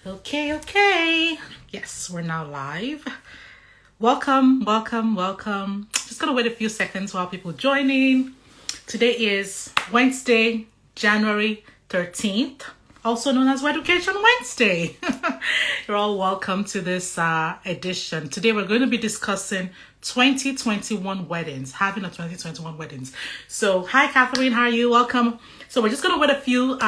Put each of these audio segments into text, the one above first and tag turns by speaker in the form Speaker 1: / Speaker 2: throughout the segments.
Speaker 1: Okay. Yes, we're now live. Welcome. Just gonna wait a few seconds while people join in. Today is Wednesday, January 13th, also known as Weducation Wednesday. You're all welcome to this edition. Today we're going to be discussing 2021 weddings, having a 2021 weddings. So, hi Catherine, how are you? Welcome. So we're just gonna wait a few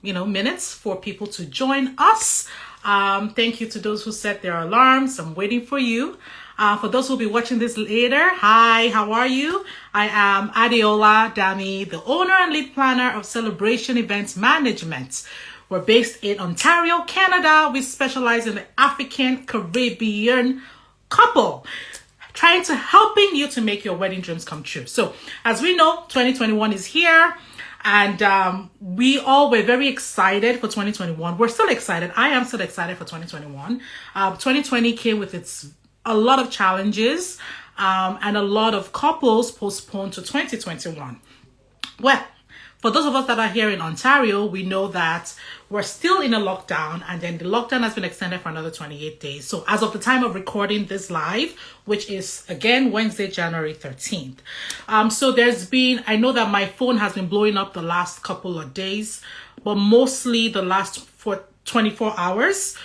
Speaker 1: minutes for people to join us. Thank you to those who set their alarms. I'm waiting for you. For those who will be watching this later, hi, how are you? I am Adeola, Damie, the owner and lead planner of Celebration Events Management. We're based in Ontario, Canada. We specialize in the African Caribbean couple, trying to helping you to make your wedding dreams come true. So as we know, 2021 is here. And we all were very excited for 2021. We're still excited. I am still excited for 2021. 2020 came with a lot of challenges and a lot of couples postponed to 2021. Well, for those of us that are here in Ontario, we know that we're still in a lockdown, and then the lockdown has been extended for another 28 days. So as of the time of recording this live, which is again Wednesday, January 13th. So I know that my phone has been blowing up the last couple of days, but mostly the last 24 hours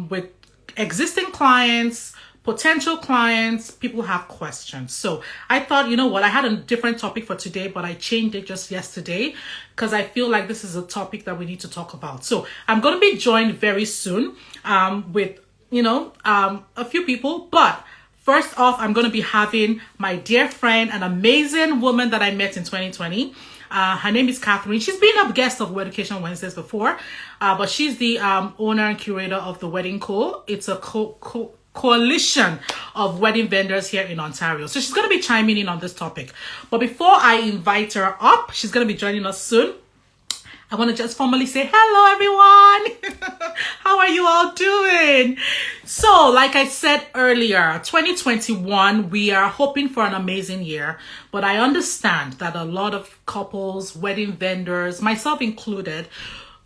Speaker 1: with existing clients, potential clients, people have questions. So I thought, you know what, I had a different topic for today, but I changed it just yesterday because I feel like this is a topic that we need to talk about. So I'm going to be joined very soon with, a few people. But first off, I'm going to be having my dear friend, an amazing woman that I met in 2020. Her name is Catherine. She's been a guest of Weducation Wednesdays before, but she's the owner and curator of the Wedding Co. It's a coalition of wedding vendors here in Ontario. So she's going to be chiming in on this topic. But before I invite her up, she's going to be joining us soon. I want to just formally say hello, everyone. How are you all doing? So, like I said earlier, 2021, we are hoping for an amazing year. But I understand that a lot of couples, wedding vendors, myself included,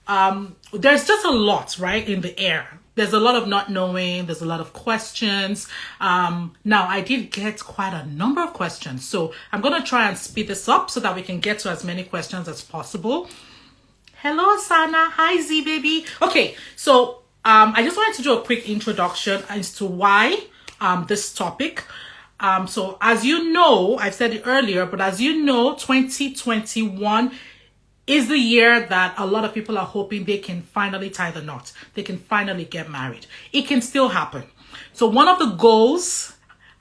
Speaker 1: there's just a lot, right, in the air. There's a lot of not knowing. There's a lot of questions. Now, I did get quite a number of questions. So I'm going to try and speed this up so that we can get to as many questions as possible. Hello, Sana. Hi, Z, baby. Okay, so I just wanted to do a quick introduction as to why this topic. So as you know, I've said it earlier, but as you know, 2021 is the year that a lot of people are hoping they can finally tie the knot. They can finally get married. It can still happen. So one of the goals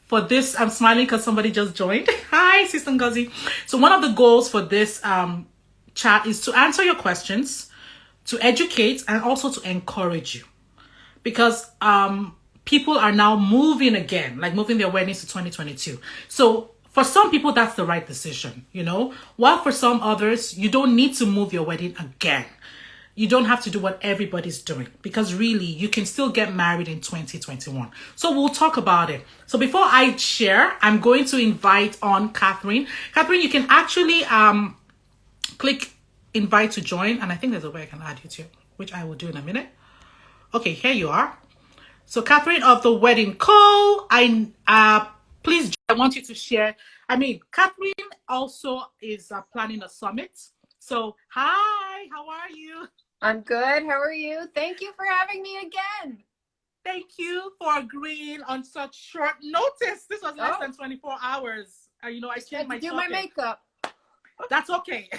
Speaker 1: for this, I'm smiling because somebody just joined. Hi, Sister Ngozi. So one of the goals for this chat is to answer your questions, to educate, and also to encourage you. Because people are now moving again, like moving their weddings to 2022. So for some people, that's the right decision, while for some others, you don't need to move your wedding again. You don't have to do what everybody's doing, because really, you can still get married in 2021. So we'll talk about it. So before I share, I'm going to invite on Catherine. Catherine, you can actually click invite to join, and I think there's a way I can add you to, which I will do in a minute. Okay, here you are. So Catherine of the Wedding Co. Please, I want you to share. Catherine also is planning a summit. So, hi, how are you?
Speaker 2: I'm good. How are you? Thank you for having me again.
Speaker 1: Thank you for agreeing on such short notice. This was less than 24 hours. I changed my
Speaker 2: do my makeup.
Speaker 1: That's okay.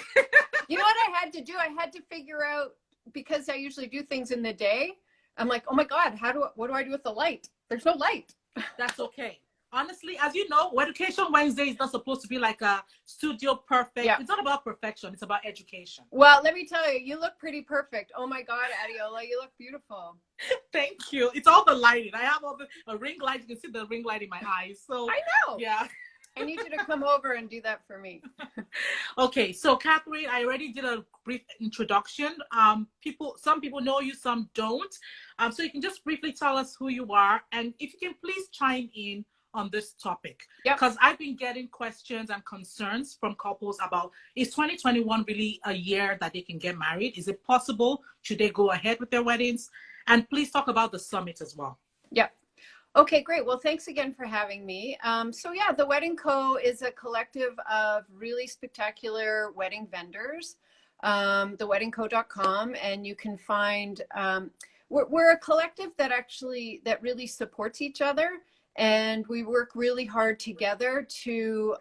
Speaker 2: You know what I had to do? I had to figure out, because I usually do things in the day. I'm like, oh my God, what do I do with the light? There's no light.
Speaker 1: That's okay. Honestly, as you know, Weducation Wednesday is not supposed to be like a studio perfect. Yeah. It's not about perfection. It's about education.
Speaker 2: Well, let me tell you, you look pretty perfect. Oh my God, Adeola, you look beautiful.
Speaker 1: Thank you. It's all the lighting. I have a ring light. You can see the ring light in my eyes. So
Speaker 2: I know.
Speaker 1: Yeah.
Speaker 2: I need you to come over and do that for me.
Speaker 1: Okay, so Catherine, I already did a brief introduction. Some people know you, some don't. So you can just briefly tell us who you are, and if you can please chime in on this topic. Because I've been getting questions and concerns from couples about, is 2021 really a year that they can get married? Is it possible? Should they go ahead with their weddings? And please talk about the summit as well.
Speaker 2: Yeah. Okay, great. Well, thanks again for having me. So yeah, the Wedding Co. is a collective of really spectacular wedding vendors, theweddingco.com, and you can find, we're a collective that really supports each other, and we work really hard together to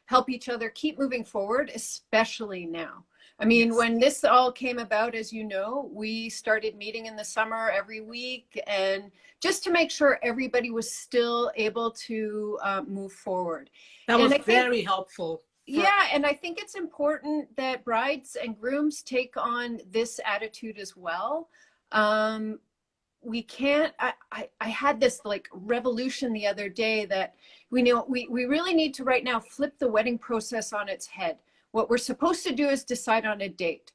Speaker 2: help each other keep moving forward, especially now. I mean,
Speaker 1: Yes.
Speaker 2: when this all came about, as you know, we started meeting in the summer every week, and just to make sure everybody was still able to move forward.
Speaker 1: That was very helpful.
Speaker 2: Yeah, and I think it's important that brides and grooms take on this attitude as well. We can't, I had this like revolution the other day that we really need to right now flip the wedding process on its head. What we're supposed to do is decide on a date.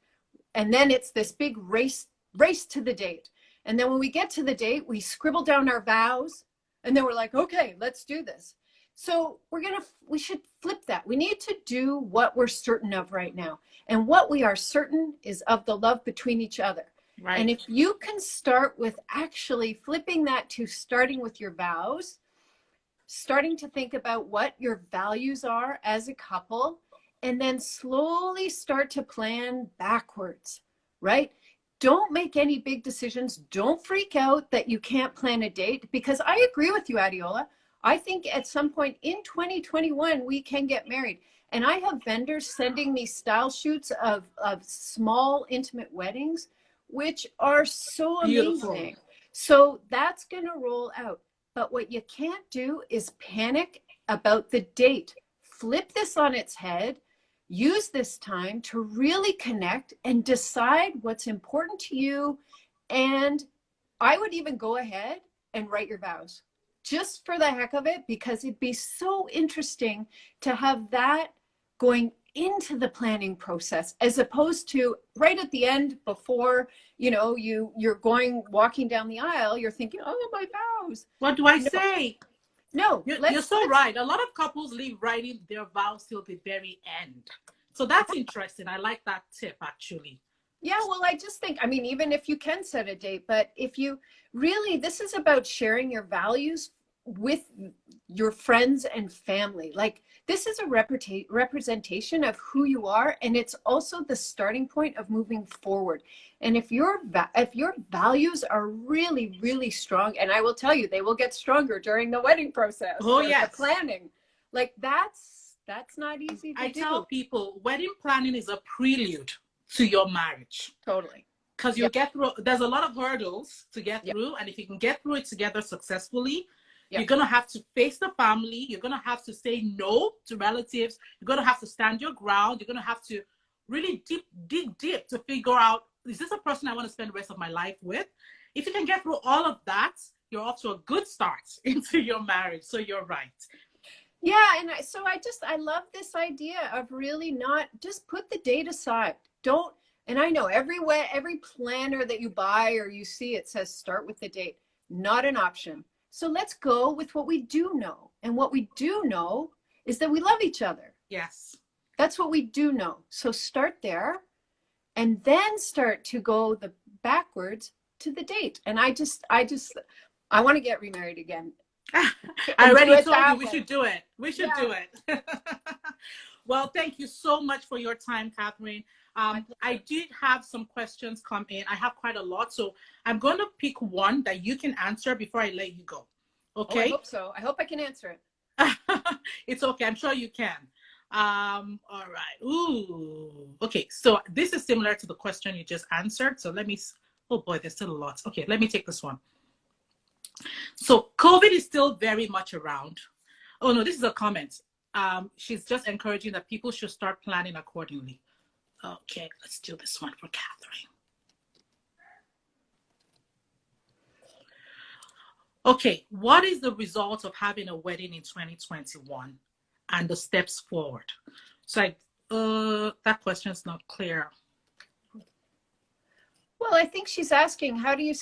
Speaker 2: And then it's this big race to the date. And then when we get to the date, we scribble down our vows. And then we're like, okay, let's do this. So we should flip that. We need to do what we're certain of right now. And what we are certain is of the love between each other.
Speaker 1: Right.
Speaker 2: And if you can start with actually flipping that to starting with your vows, starting to think about what your values are as a couple, and then slowly start to plan backwards, right? Don't make any big decisions. Don't freak out that you can't plan a date, because I agree with you, Adeola. I think at some point in 2021, we can get married. And I have vendors sending me style shoots of small, intimate weddings, which are so
Speaker 1: Beautiful.
Speaker 2: amazing. So that's going to roll out. But what you can't do is panic about the date. Flip this on its head. Use this time to really connect and decide what's important to you. And I would even go ahead and write your vows just for the heck of it, because it'd be so interesting to have that going into the planning process, as opposed to right at the end before, you're walking down the aisle, you're thinking, oh, my vows.
Speaker 1: What do I say?
Speaker 2: No,
Speaker 1: you're so right. A lot of couples leave writing their vows till the very end. So that's interesting. I like that tip, actually.
Speaker 2: Yeah, well, I just think, I mean, even if you can set a date, but if you really, this is about sharing your values with your friends and family. Like, this is a representation of who you are, and it's also the starting point of moving forward. And if your values are really, really strong, and I will tell you, they will get stronger during the wedding process.
Speaker 1: Oh, yes.
Speaker 2: The planning. Like, that's not easy to do.
Speaker 1: I tell people, wedding planning is a prelude to your marriage.
Speaker 2: Totally.
Speaker 1: Because you get through, there's a lot of hurdles to get through, and if you can get through it together successfully, you're going to have to face the family. You're going to have to say no to relatives. You're going to have to stand your ground. You're going to have to really dig deep to figure out, is this a person I want to spend the rest of my life with? If you can get through all of that, you're off to a good start into your marriage. So you're right.
Speaker 2: Yeah, and I love this idea of really not, just put the date aside. Don't, and I know every planner that you buy or you see, it says start with the date. Not an option. So let's go with what we do know. And what we do know is that we love each other. Yes. That's what we do know. So start there, and then start to go backwards to the date. And I want to get remarried again.
Speaker 1: I already told you we should do it. We should do it. Well, thank you so much for your time, Catherine. I did have some questions come in. I have quite a lot, so I'm going to pick one that you can answer before I let you go. Okay?
Speaker 2: Oh, I hope so. I hope I can answer it.
Speaker 1: It's okay. I'm sure you can. All right. Ooh. Okay. So this is similar to the question you just answered. So let me. Oh boy, there's still a lot. Okay, let me take this one. So COVID is still very much around. Oh no, this is a comment. She's just encouraging that people should start planning accordingly. Okay, let's do this one for Catherine. Okay, what is the result of having a wedding in 2021 and the steps forward? So that question is not clear.
Speaker 2: Well, I think she's asking, how do you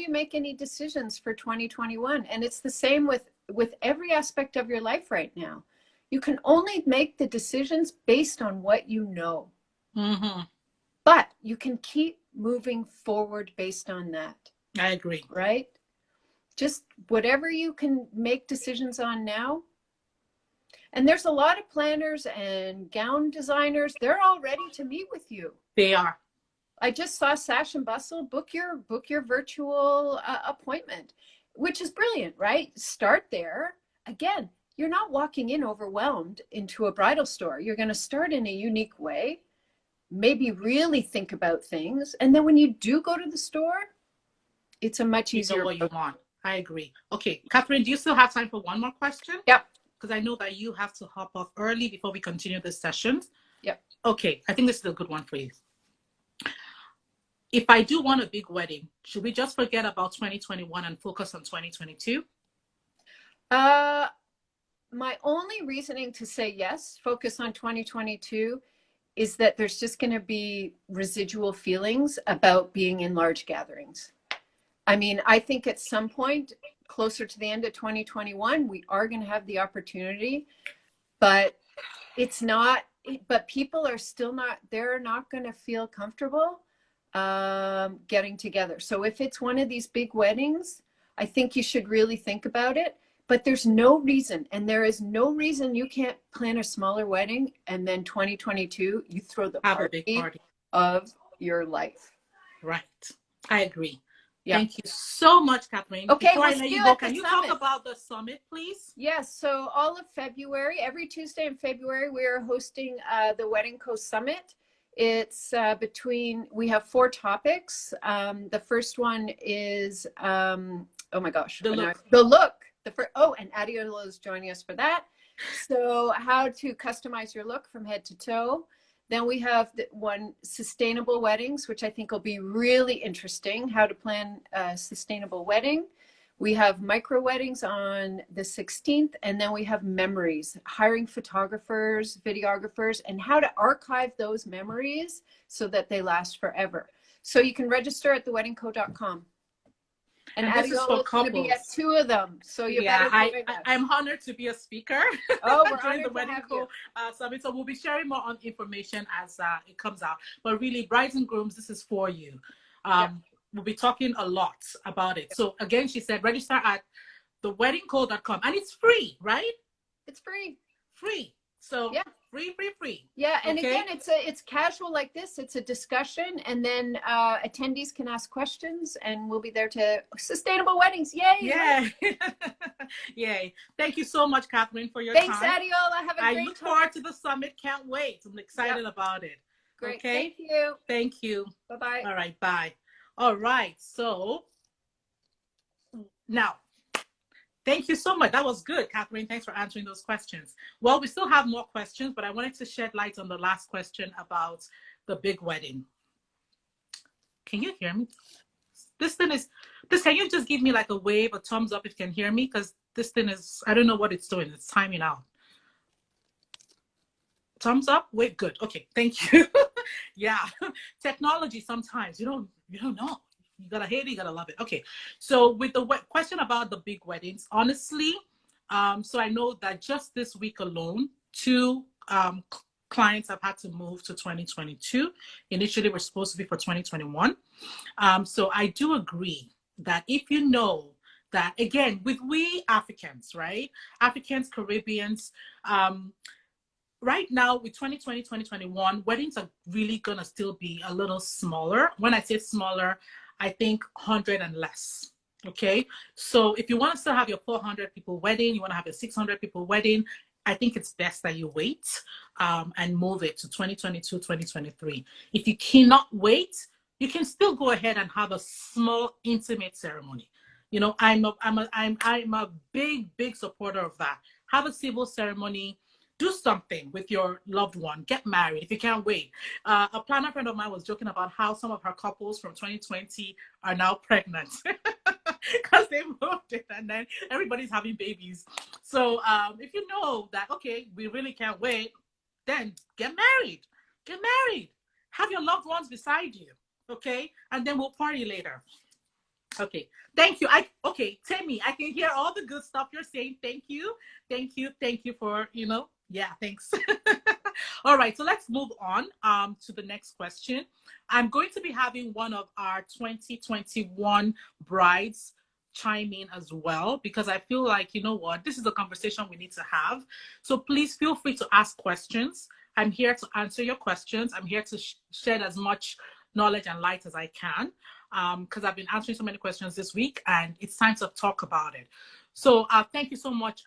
Speaker 2: make any decisions for 2021? And it's the same with every aspect of your life right now. You can only make the decisions based on what you know. Mm-hmm. But you can keep moving forward based on that.
Speaker 1: I agree.
Speaker 2: Right? Just whatever you can make decisions on now. And there's a lot of planners and gown designers. They're all ready to meet with you.
Speaker 1: They are.
Speaker 2: I just saw Sash and Bustle book your virtual appointment, which is brilliant, right? Start there. Again, you're not walking in overwhelmed into a bridal store. You're going to start in a unique way, maybe really think about things. And then when you do go to the store, it's a much easier.
Speaker 1: You know what you want. I agree. Okay, Catherine, do you still have time for one more question?
Speaker 2: Yep.
Speaker 1: Because I know that you have to hop off early before we continue this session.
Speaker 2: Yep.
Speaker 1: Okay, I think this is a good one for you. If I do want a big wedding, should we just forget about 2021 and focus on 2022?
Speaker 2: My only reasoning to say yes, focus on 2022, is that there's just going to be residual feelings about being in large gatherings. I mean, I think at some point closer to the end of 2021, we are going to have the opportunity, but it's not, but people are still not, they're not going to feel comfortable getting together. So if it's one of these big weddings, I think you should really think about it. But there's no reason, and there is no reason you can't plan a smaller wedding and then 2022, you throw the
Speaker 1: Have a big party
Speaker 2: of your life.
Speaker 1: Right. I agree.
Speaker 2: Yeah.
Speaker 1: Thank you so much, Catherine.
Speaker 2: Okay,
Speaker 1: before I let you go, can you talk about the summit, please?
Speaker 2: Yes. So all of February, every Tuesday in February, we are hosting the Wedding Co Summit. It's we have 4 topics. The first one is, oh my gosh. The look. And Adeola is joining us for that. So how to customize your look from head to toe. Then we have sustainable weddings, which I think will be really interesting, how to plan a sustainable wedding. We have micro weddings on the 16th, and then we have memories, hiring photographers, videographers, and how to archive those memories so that they last forever. So you can register at theweddingco.com. And this is for couples. Going to be at 2 of them, so you better join us.
Speaker 1: I'm honored to be a speaker.
Speaker 2: Oh, we're
Speaker 1: during the Wedding Co Summit. So we'll be sharing more on information as it comes out. But really, brides and grooms, this is for you. We'll be talking a lot about it. So again, she said register at theweddingco.com, and it's free, right?
Speaker 2: It's free.
Speaker 1: Free. So yeah. Free.
Speaker 2: Yeah, and again, it's casual like this. It's a discussion, and then attendees can ask questions, and we'll be there to sustainable weddings. Yay!
Speaker 1: Yeah, yay! Thank you so much, Catherine, for your time.
Speaker 2: Thanks, Adeola. Have a great time.
Speaker 1: I look forward to the summit. Can't wait. I'm excited about it.
Speaker 2: Great.
Speaker 1: Okay?
Speaker 2: Thank you.
Speaker 1: Thank you.
Speaker 2: Bye-bye.
Speaker 1: All right. Bye. All right. So now. Thank you so much. That was good, Catherine. Thanks for answering those questions. Well, we still have more questions, but I wanted to shed light on the last question about the big wedding. Can you hear me? Can you just give me like a wave, a thumbs up if you can hear me? Because this thing is, I don't know what it's doing. It's timing out. Thumbs up? Wait, good. Okay, thank you. Yeah, technology sometimes, you don't know. You gotta hate it, you gotta love it. Okay, so with the question about the big weddings, honestly, so I know that just this week alone, 2 clients have had to move to 2022. Initially, we're supposed to be for 2021. So I do agree that if you know that, again, with we Africans, right? Africans, Caribbeans, right now with 2020, 2021, weddings are really gonna still be a little smaller. When I say smaller, I think 100 and less. Okay, so if you want to still have your 400 people wedding, you want to have your 600 people wedding, I think it's best that you wait and move it to 2022, 2023. If you cannot wait, you can still go ahead and have a small intimate ceremony. You know, I'm a big supporter of that. Have a civil ceremony. Do something with your loved one. Get married if you can't wait. A planner friend of mine was joking about how some of her couples from 2020 are now pregnant because they moved it and then everybody's having babies. So if you know that, okay, we really can't wait, then get married. Get married. Have your loved ones beside you, okay? And then we'll party later. Okay, thank you. Tammy, I can hear all the good stuff you're saying. Thank you for, yeah, thanks. All right, so let's move on to the next question. I'm going to be having one of our 2021 brides chime in as well, because I feel like, you know what, this is a conversation we need to have. So please feel free to ask questions. I'm here to answer your questions. I'm here to shed as much knowledge and light as I can, because I've been answering so many questions this week, and it's time to talk about it. So thank you so much,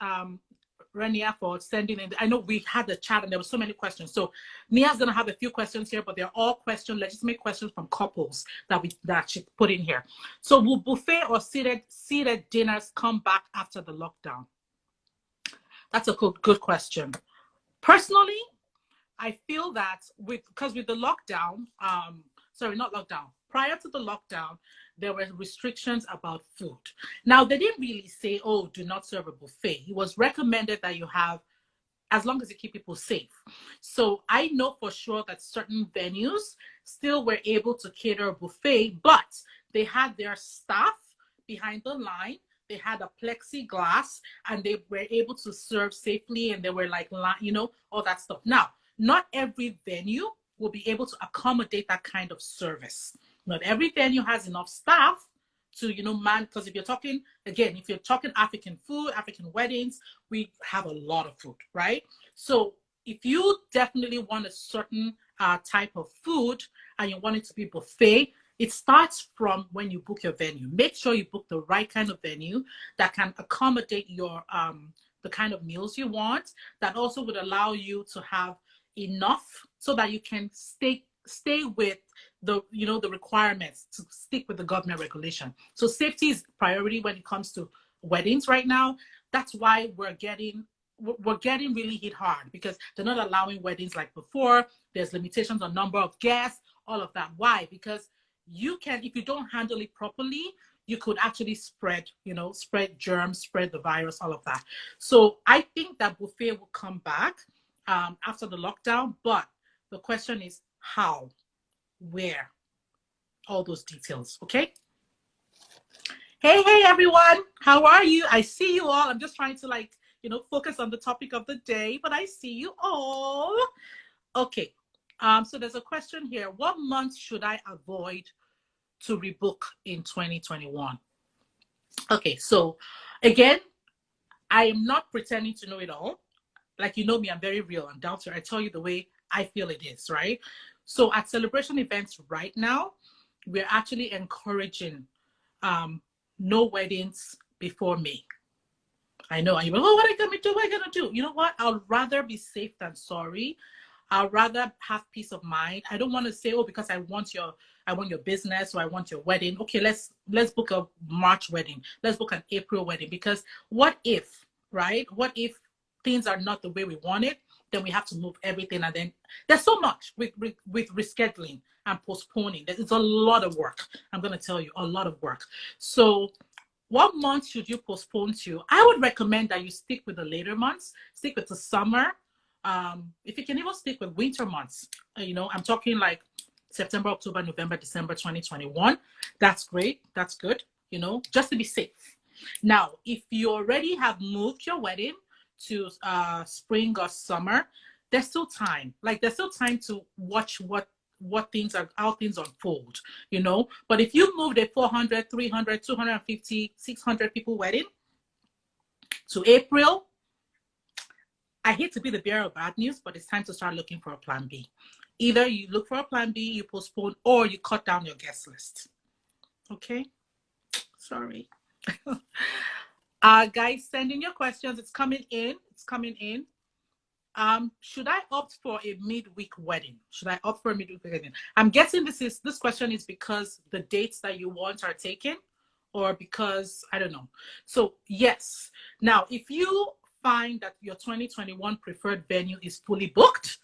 Speaker 1: Renia, for sending in. I know we had the chat and there were so many questions. So Nia's gonna have a few questions here, but they're all questions, legitimate questions from couples that she put in here. So will buffet or seated dinners come back after the lockdown? That's a good question. Personally, I feel that because with the lockdown, not lockdown, prior to the lockdown, there were restrictions about food. Now, they didn't really say, oh, do not serve a buffet. It was recommended that you have, as long as you keep people safe. So I know for sure that certain venues still were able to cater a buffet, but they had their staff behind the line. They had a plexiglass and they were able to serve safely, and they were like, you know, all that stuff. Now, not every venue will be able to accommodate that kind of service. Not every venue has enough staff to, you know, man, because if you're talking African food, African weddings, we have a lot of food, right? So if you definitely want a certain type of food and you want it to be buffet, it starts from when you book your venue. Make sure you book the right kind of venue that can accommodate your the kind of meals you want, that also would allow you to have enough so that you can stay with the, you know, the requirements, to stick with the government regulation. So safety is priority when it comes to weddings right now. That's why we're getting really hit hard, because they're not allowing weddings like before. There's limitations on number of guests, all of that. Why? Because you can, if you don't handle it properly, you could actually spread germs, spread the virus, all of that. So I think that buffet will come back after the lockdown, but the question is how, where, all those details. Okay. Hey everyone, how are you? I see you all. I'm just trying to focus on the topic of the day, but I see you all. Okay. So there's a question here. What month should I avoid to rebook in 2021? Okay, so again, I am not pretending to know it all. Like, you know me, I'm very real. I'm down to earth. I tell you the way I feel it is, right? So at celebration events right now, we're actually encouraging no weddings before May. I know. And you're like, oh, what are you going to do? What are you going to do? You know what? I'll rather be safe than sorry. I'd rather have peace of mind. I don't want to say, oh, because I want your business, or I want your wedding. Okay, let's book a March wedding. Let's book an April wedding. Because what if, right? What if things are not the way we want it? Then we have to move everything. And then there's so much with rescheduling and postponing. It's a lot of work. I'm going to tell you, a lot of work. So what month should you postpone to? I would recommend that you stick with the later months, stick with the summer. If you can even stick with winter months, I'm talking like September, October, November, December 2021. That's great. That's good, just to be safe. Now, if you already have moved your wedding to spring or summer, there's still time. Like, there's still time to watch how things unfold, But if you moved a 400, 300, 250, 600 people wedding to April, I hate to be the bearer of bad news, but it's time to start looking for a plan B. Either you look for a plan B, you postpone, or you cut down your guest list. Okay? Sorry. Guys, send in your questions. It's coming in. Should I opt for a midweek wedding? I'm guessing this question is because the dates that you want are taken, or because, I don't know. So yes. Now, if you find that your 2021 preferred venue is fully booked,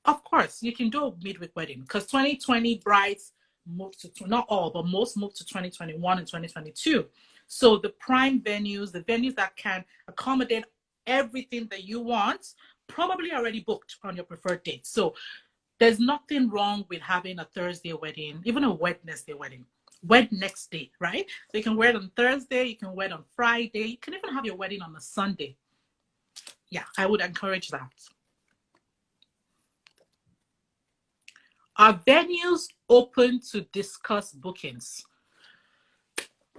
Speaker 1: of course, you can do a midweek wedding, because 2020 brides moved to, not all, but most moved to 2021 and 2022. So the prime venues, the venues that can accommodate everything that you want, probably already booked on your preferred date. So there's nothing wrong with having a Thursday wedding, even a Wednesday wedding. Next day, right? So you can wear it on Thursday, you can wear it on Friday, you can even have your wedding on a Sunday. Yeah, I would encourage that. Are venues open to discuss bookings?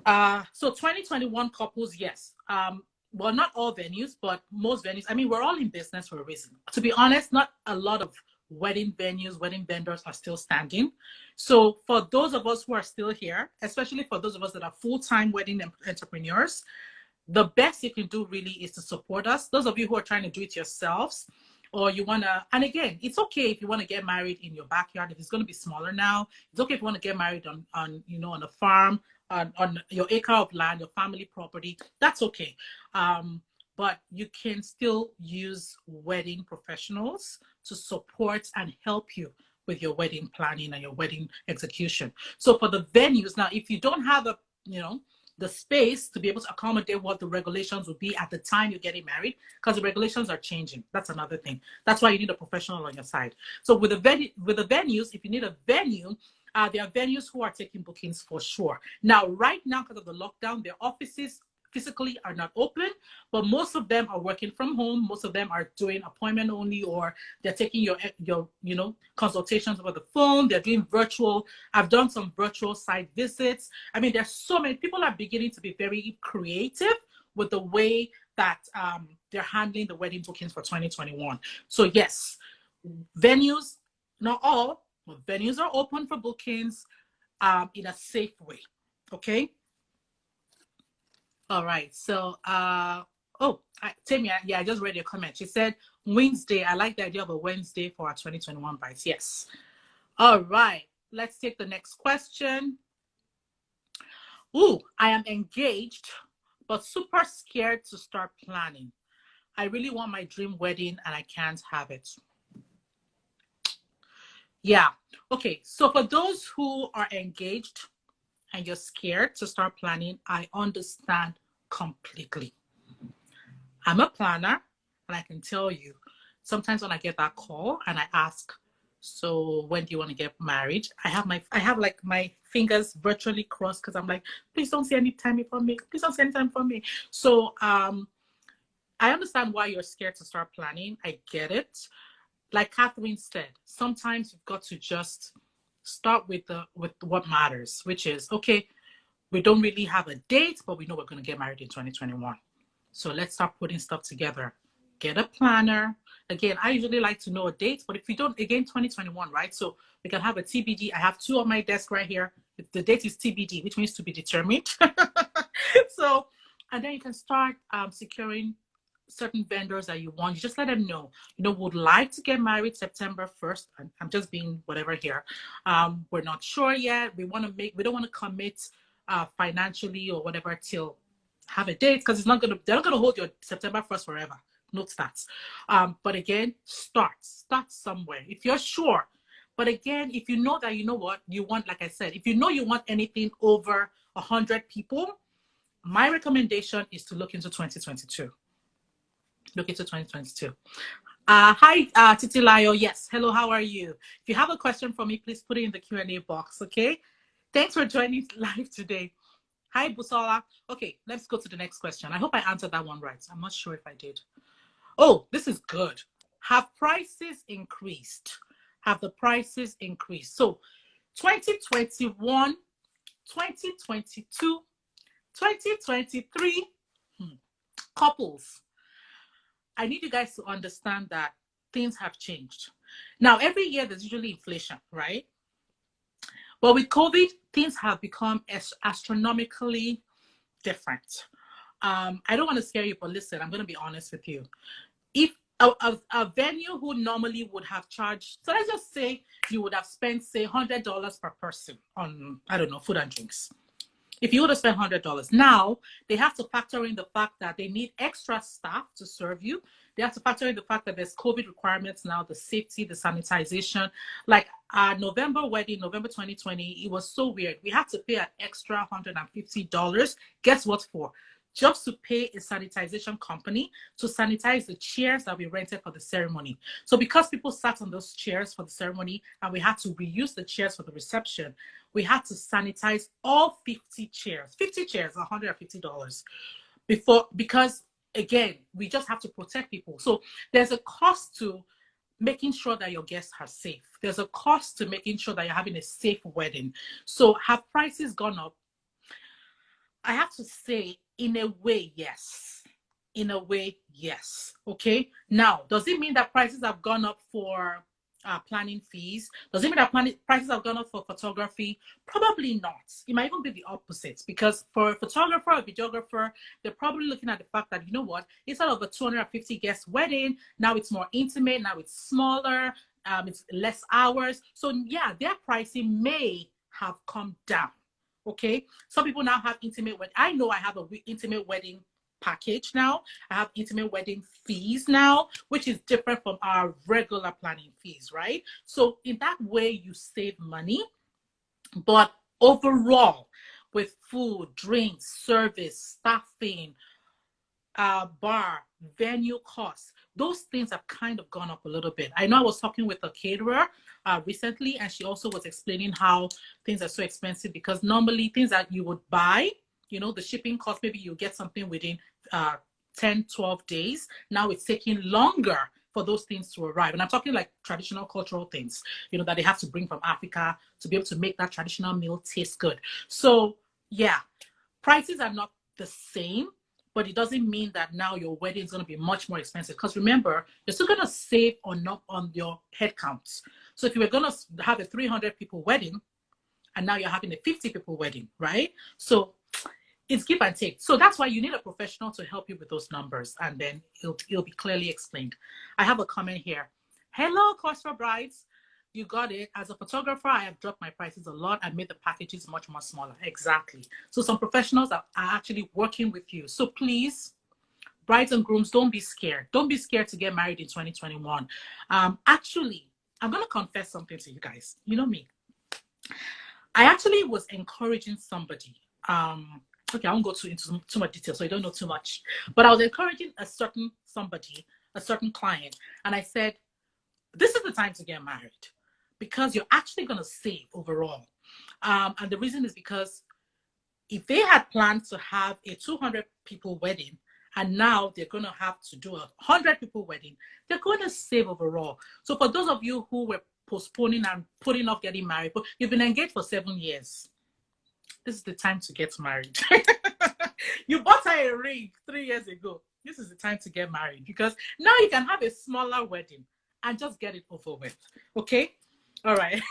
Speaker 1: So 2021 couples, yes. Well, not all venues, but most venues. I mean, we're all in business for a reason. To be honest, not a lot of wedding venues, wedding vendors are still standing. So for those of us who are still here, especially for those of us that are full-time wedding entrepreneurs, the best you can do really is to support us. Those of you who are trying to do it yourselves, or you want to, and again, it's okay if you want to get married in your backyard. If it's going to be smaller now, it's okay if you want to get married on a farm, on your acre of land, your family property. That's okay. But you can still use wedding professionals to support and help you with your wedding planning and your wedding execution. So for the venues, now, if you don't have the space to be able to accommodate what the regulations would be at the time you're getting married, because the regulations are changing. That's another thing. That's why you need a professional on your side. So with the venues, if you need a venue, there are venues who are taking bookings for sure. Now, right now, because of the lockdown, their offices physically are not open, but most of them are working from home. Most of them are doing appointment only, or they're taking your consultations over the phone. They're doing virtual. I've done some virtual site visits. I mean, there's so many people are beginning to be very creative with the way that they're handling the wedding bookings for 2021. So yes, venues, not all, but venues are open for bookings in a safe way. Okay. All right. So, Tammy, I just read your comment. She said, Wednesday. I like the idea of a Wednesday for our 2021 bites. Yes. All right. Let's take the next question. Ooh, I am engaged, but super scared to start planning. I really want my dream wedding and I can't have it. Yeah. Okay. So for those who are engaged and you're scared to start planning, I understand completely. I'm a planner, and I can tell you, sometimes when I get that call and I ask, so when do you want to get married? I have like my fingers virtually crossed because I'm like, please don't see any time for me. Please don't see any time for me. So I understand why you're scared to start planning. I get it. Like Catherine said, sometimes you've got to just start with what matters, which is, okay, we don't really have a date, but we know we're going to get married in 2021. So let's start putting stuff together. Get a planner. Again, I usually like to know a date, but if we don't, again, 2021, right? So we can have a TBD. I have two on my desk right here. If the date is TBD, which means to be determined. So, and then you can start securing certain vendors that you want. You just let them know, would like to get married September 1st. I'm just being whatever here. We're not sure yet. We don't want to commit financially or whatever till have a date, because they're not gonna hold your September 1st forever. Note that. But again, start somewhere if you're sure. But again, if you know that what you want, like I said, if you want anything over 100 people, my recommendation is to look into 2022. Look into 2022. Hi, Titilayo. Yes. Hello, how are you? If you have a question for me, please put it in the Q&A box, okay? Thanks for joining live today. Hi, Busola. Okay, let's go to the next question. I hope I answered that one right. I'm not sure if I did. Oh, this is good. Have prices increased? Have the prices increased? So 2021, 2022, 2023, couples, I need you guys to understand that things have changed. Now, every year there's usually inflation, right? But with COVID, things have become astronomically different. I don't want to scare you, but listen, I'm going to be honest with you. If a venue who normally would have charged, so let's just say you would have spent, say, $100 per person on, I don't know, food and drinks. If you would have spent $100, now they have to factor in the fact that they need extra staff to serve you. They have to factor in the fact that there's COVID requirements now, the safety, the sanitization. Like our November wedding, November 2020, it was so weird. We had to pay an extra $150. Guess what for? Just to pay a sanitization company to sanitize the chairs that we rented for the ceremony. So because people sat on those chairs for the ceremony and we had to reuse the chairs for the reception, we had to sanitize all 50 chairs. 50 chairs, $150 because again, we just have to protect people. So there's a cost to making sure that your guests are safe. There's a cost to making sure that you're having a safe wedding. So have prices gone up? I have to say, in a way, yes. In a way, yes. Okay. Now, does it mean that prices have gone up for planning fees? Does it mean that prices have gone up for photography? Probably not. It might even be the opposite, because for a photographer or videographer, they're probably looking at the fact that, you know what, instead of a 250 guest wedding, now it's more intimate, now it's smaller, it's less hours. So yeah, their pricing may have come down. Okay. Some people now have intimate wedding. I know I have a intimate wedding package now. I have intimate wedding fees now, which is different from our regular planning fees, right? So in that way, you save money. But overall, with food, drinks, service, staffing, bar, venue costs, those things have kind of gone up a little bit. I know I was talking with a caterer recently, and she also was explaining how things are so expensive because normally things that you would buy, you know, the shipping cost, maybe you get something within 10, 12 days. Now it's taking longer for those things to arrive. And I'm talking like traditional cultural things, you know, that they have to bring from Africa to be able to make that traditional meal taste good. So yeah, prices are not the same, but it doesn't mean that now your wedding is going to be much more expensive. Because remember, you're still going to save on your head counts. So if you were going to have a 300 people wedding, and now you're having a 50 people wedding, right? So it's give and take. So that's why you need a professional to help you with those numbers, and then it'll be clearly explained. I have a comment here. Hello, cost for brides. You got it. As a photographer, I have dropped my prices a lot and made the packages much more smaller. Exactly. So some professionals are actually working with you. So please, brides and grooms, don't be scared. Don't be scared to get married in 2021. Actually, I'm going to confess something to you guys. You know me. I actually was encouraging somebody. Okay, I won't go into too much detail, so I don't know too much. But I was encouraging a certain somebody, a certain client, and I said, this is the time to get married because you're actually going to save overall. And the reason is because if they had planned to have a 200 people wedding and now they're going to have to do a 100 people wedding, they're going to save overall. So for those of you who were postponing and putting off getting married, but you've been engaged for 7 years, this is the time to get married. You bought her a ring 3 years ago. This is the time to get married because now you can have a smaller wedding and just get it over with. Okay? All right.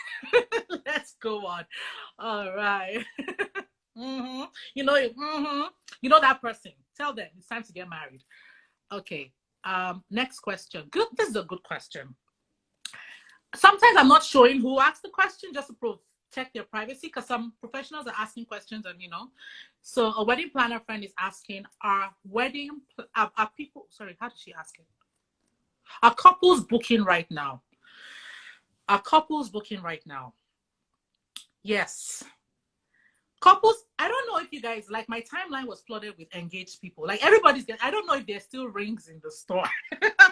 Speaker 1: Let's go on. All right. You know, you know that person. Tell them it's time to get married. Okay. Next question. Good. This is a good question. Sometimes I'm not showing who asked the question just to protect their privacy because some professionals are asking questions and, you know. So a wedding planner friend is asking, are people, sorry, how did she ask it? Are couples booking right now? Are couples booking right now? Yes. Couples, I don't know if you guys, like my timeline was flooded with engaged people. Like everybody's getting, I don't know if there's still rings in the store.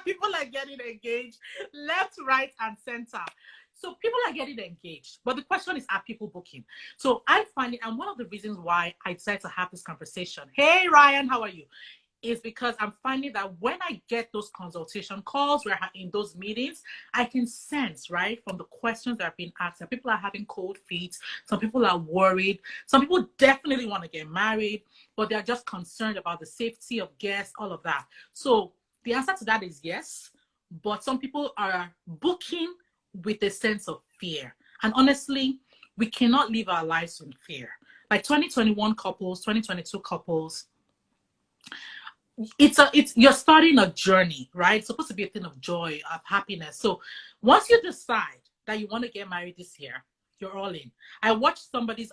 Speaker 1: People are getting engaged left, right, and center. So people are getting engaged. But the question is, are people booking? So I'm finding, and one of the reasons why I decided to have this conversation, hey Ryan, how are you? Is because I'm finding that when I get those consultation calls, we're in those meetings, I can sense, right, from the questions that are being asked, that people are having cold feet, some people are worried, some people definitely want to get married, but they're just concerned about the safety of guests, all of that. So the answer to that is yes, but some people are booking with a sense of fear. And honestly, we cannot live our lives in fear. Like 2021 couples, 2022 couples, you're starting a journey, right? It's supposed to be a thing of joy, of happiness. So once you decide that you want to get married this year, you're all in. I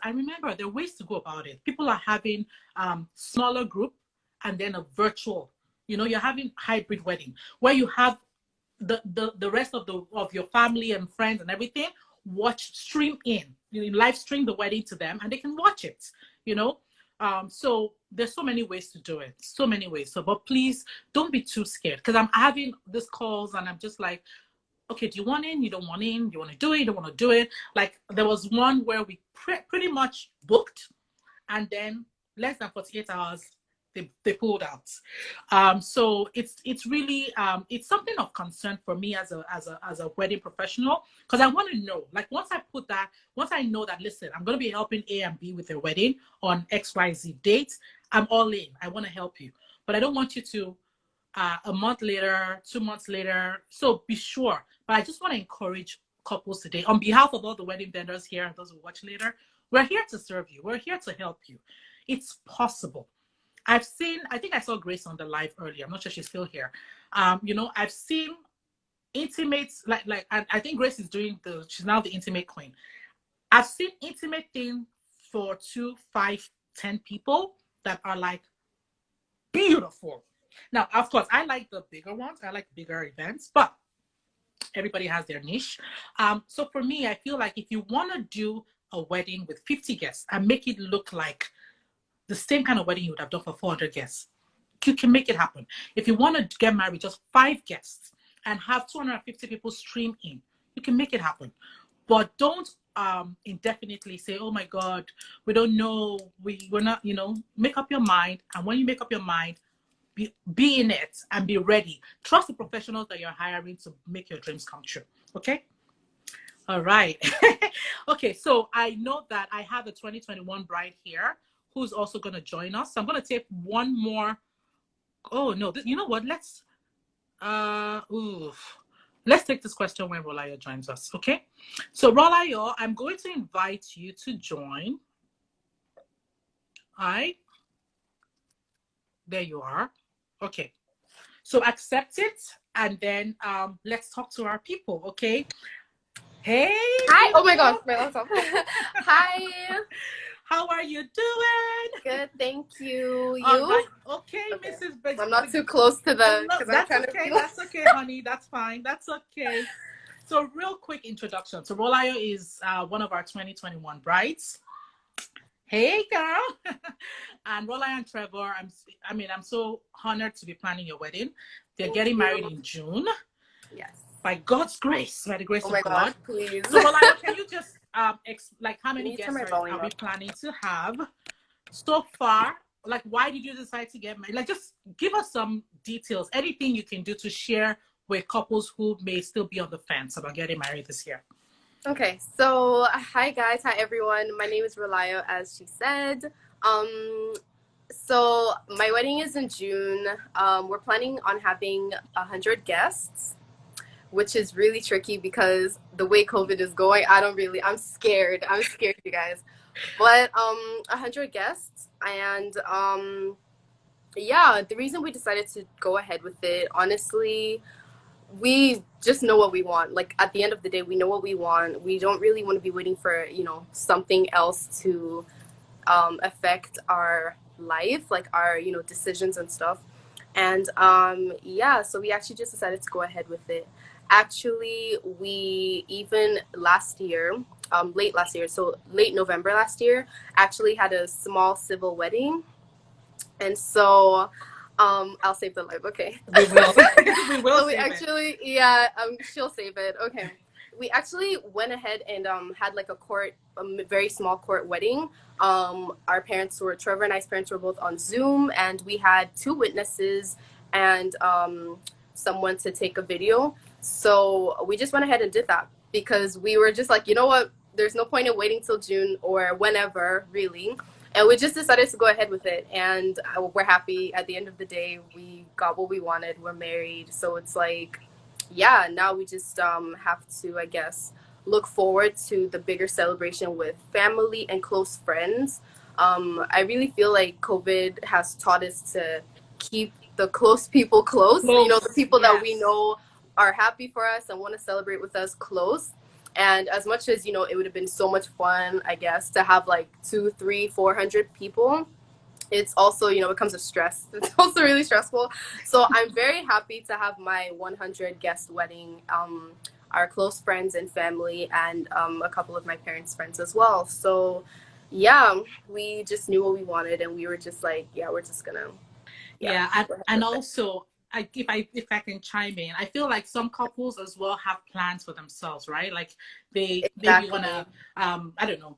Speaker 1: remember there are ways to go about it. People are having smaller group and then a virtual, you know, you're having hybrid wedding where you have the rest of your family and friends and everything stream in, you live stream the wedding to them and they can watch it, you know. So there's so many ways to do it, so many ways. So, but please don't be too scared because I'm having these calls and I'm just like, okay, do you want in? You don't want in? You want to do it? You don't want to do it? Like there was one where we pretty much booked and then less than 48 hours, they pulled out. So it's really it's something of concern for me as a wedding professional, because I want to know, like, once I know that, listen, I'm going to be helping A and B with their wedding on XYZ date, I'm all in. I want to help you, but I don't want you to a month later, 2 months later. So be sure. But I just want to encourage couples today, on behalf of all the wedding vendors here and those who watch later, we're here to serve you. We're here to help you. It's possible. I think I saw Grace on the live earlier. I'm not sure she's still here. I've seen intimates, and I think Grace is she's now the intimate queen. I've seen intimate thing for 2, 5, 10 people that are like beautiful. Now, of course, I like the bigger ones. I like bigger events, but everybody has their niche. So for me, I feel like if you want to do a wedding with 50 guests and make it look like the same kind of wedding you would have done for 400 guests, you can make it happen. If you want to get married, just 5 guests and have 250 people stream in, you can make it happen. But don't indefinitely say, oh my God, we don't know, we're not, make up your mind. And when you make up your mind, be in it and be ready. Trust the professionals that you're hiring to make your dreams come true. Okay? All right. Okay, so I know that I have a 2021 bride here who's also going to join us. So I'm going to take one more. Oh, no. You know what? Let's take this question when Rolayo joins us. Okay? So Rolayo, I'm going to invite you to join. All right. There you are. Okay. So accept it, and then let's talk to our people, okay? Hey.
Speaker 3: Hi. Oh my gosh, my laptop. Hi.
Speaker 1: How are you doing?
Speaker 3: Good, thank you. You?
Speaker 1: Right. Okay, Mrs.
Speaker 3: I'm not too close to the.
Speaker 1: No, that's okay. That's okay, honey. That's fine. That's okay. So, real quick introduction. So, Rolayo is one of our 2021 brides. Hey, girl. And Rolayo and Trevor, I'm so honored to be planning your wedding. They're getting married in June.
Speaker 3: Yes.
Speaker 1: By God's grace, by the grace of God.
Speaker 3: Gosh, please.
Speaker 1: So, Rolayo, can you just how many guests are we planning to have so far? Like, why did you decide to get married? Like, just give us some details. Anything you can do to share with couples who may still be on the fence about getting married this year.
Speaker 3: Okay, so hi guys, hi everyone. My name is Rolayo, as she said. So my wedding is in June. We're planning on having 100 guests, which is really tricky because the way COVID is going, I'm scared, you guys. But 100 guests, and yeah, the reason we decided to go ahead with it, honestly, we just know what we want. Like, at the end of the day, we know what we want. We don't really want to be waiting for, something else to affect our life, like our, decisions and stuff. And yeah, so we actually just decided to go ahead with it. Actually, we even last year, late November last year, actually had a small civil wedding. And so I'll save the live. Okay.
Speaker 1: We will. We will.
Speaker 3: So we actually, it. Yeah, she'll save it. Okay. We actually went ahead and had like a very small court wedding. Our parents Trevor and I's parents were both on Zoom, and we had 2 witnesses and someone to take a video. So we just went ahead and did that because we were just like, you know what? There's no point in waiting till June or whenever, really. And we just decided to go ahead with it, and we're happy. At the end of the day, we got what we wanted. We're married, so it's like, yeah, now we just have to, I guess, look forward to the bigger celebration with family and close friends. I really feel like COVID has taught us to keep the close people close. The people that we know are happy for us and want to celebrate with us close. And as much as, it would have been so much fun, I guess, to have like 200, 300, 400 people, it's also, it becomes a stress. It's also really stressful. So I'm very happy to have my 100 guest wedding, our close friends and family, and a couple of my parents' friends as well. So yeah, we just knew what we wanted, and we were just like, yeah, we're just gonna.
Speaker 1: And also, if I can chime in, I feel like some couples as well have plans for themselves, right? Like they maybe want to, I don't know,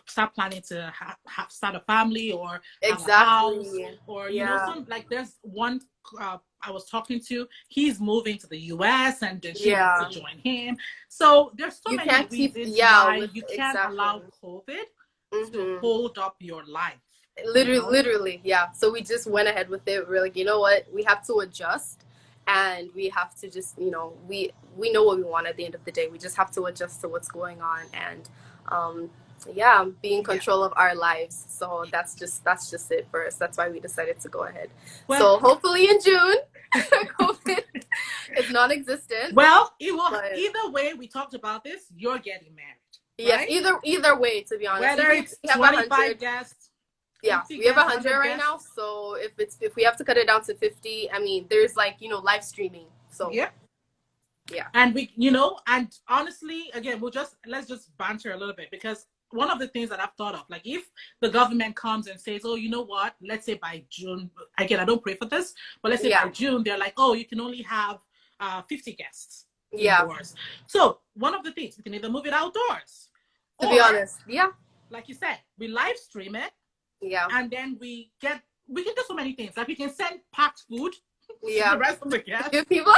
Speaker 1: start planning to start a family or have a house,
Speaker 3: Exactly.
Speaker 1: or
Speaker 3: Yeah.
Speaker 1: some, like, there's one I was talking to, he's moving to the US, and then she wants
Speaker 3: Yeah.
Speaker 1: to join him. So there's so
Speaker 3: You
Speaker 1: many
Speaker 3: can't keep,
Speaker 1: reasons
Speaker 3: yeah,
Speaker 1: why
Speaker 3: with
Speaker 1: you can't
Speaker 3: exactly.
Speaker 1: allow COVID to
Speaker 3: Mm-hmm.
Speaker 1: hold up your life.
Speaker 3: Literally, yeah. So we just went ahead with it. We're like, you know what? We have to adjust, and we have to just, we know what we want at the end of the day. We just have to adjust to what's going on, and yeah, be in control of our lives. So that's just it for us. That's why we decided to go ahead.
Speaker 1: Well,
Speaker 3: so hopefully in June, COVID is non-existent.
Speaker 1: Well, it will.
Speaker 3: But
Speaker 1: Either way, we talked about this. You're getting married.
Speaker 3: yes,
Speaker 1: right?
Speaker 3: either way, to be honest.
Speaker 1: Whether
Speaker 3: Even if
Speaker 1: it's
Speaker 3: we have
Speaker 1: 25 guests,
Speaker 3: yeah,
Speaker 1: 50
Speaker 3: we have
Speaker 1: guests,
Speaker 3: 100 right
Speaker 1: guests.
Speaker 3: now. So if we have to cut it down to 50, I mean, there's like, live streaming. So
Speaker 1: yeah. And we, and honestly, again, let's just banter a little bit, because one of the things that I've thought of, like, if the government comes and says, oh, you know what, let's say by June, again, I don't pray for this, but let's say by June, they're like, oh, you can only have 50 guests indoors. So one of the things, we can either move it outdoors.
Speaker 3: To be honest, yeah.
Speaker 1: Like you said, we live stream it.
Speaker 3: Yeah.
Speaker 1: And then we can do so many things. Like, we can send packed food
Speaker 3: to
Speaker 1: the rest of the guests.
Speaker 3: Give people.